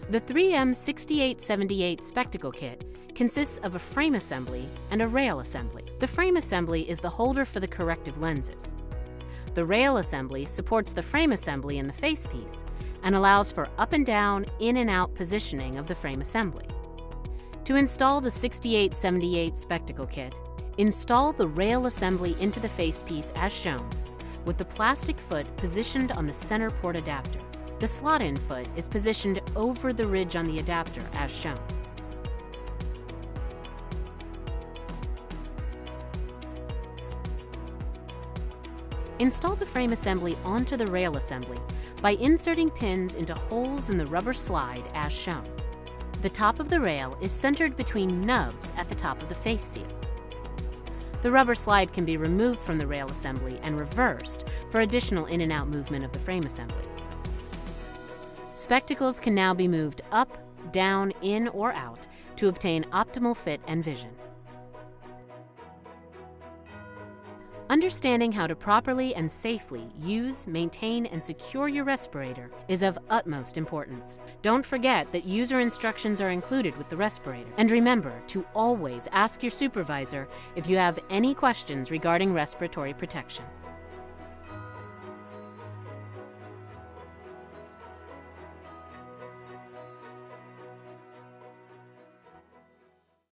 The 3M6878 spectacle kit consists of a frame assembly and a rail assembly. The frame assembly is the holder for the corrective lenses. The rail assembly supports the frame assembly in the facepiece and allows for up and down, in and out positioning of the frame assembly. To install the 6878 spectacle kit, install the rail assembly into the facepiece as shown, with the plastic foot positioned on the center port adapter. The slot-in foot is positioned over the ridge on the adapter as shown. Install the frame assembly onto the rail assembly by inserting pins into holes in the rubber slide as shown. The top of the rail is centered between nubs at the top of the face seal. The rubber slide can be removed from the rail assembly and reversed for additional in and out movement of the frame assembly. Spectacles can now be moved up, down, in, or out to obtain optimal fit and vision. Understanding how to properly and safely use, maintain, and secure your respirator is of utmost importance. Don't forget that user instructions are included with the respirator. And remember to always ask your supervisor if you have any questions regarding respiratory protection.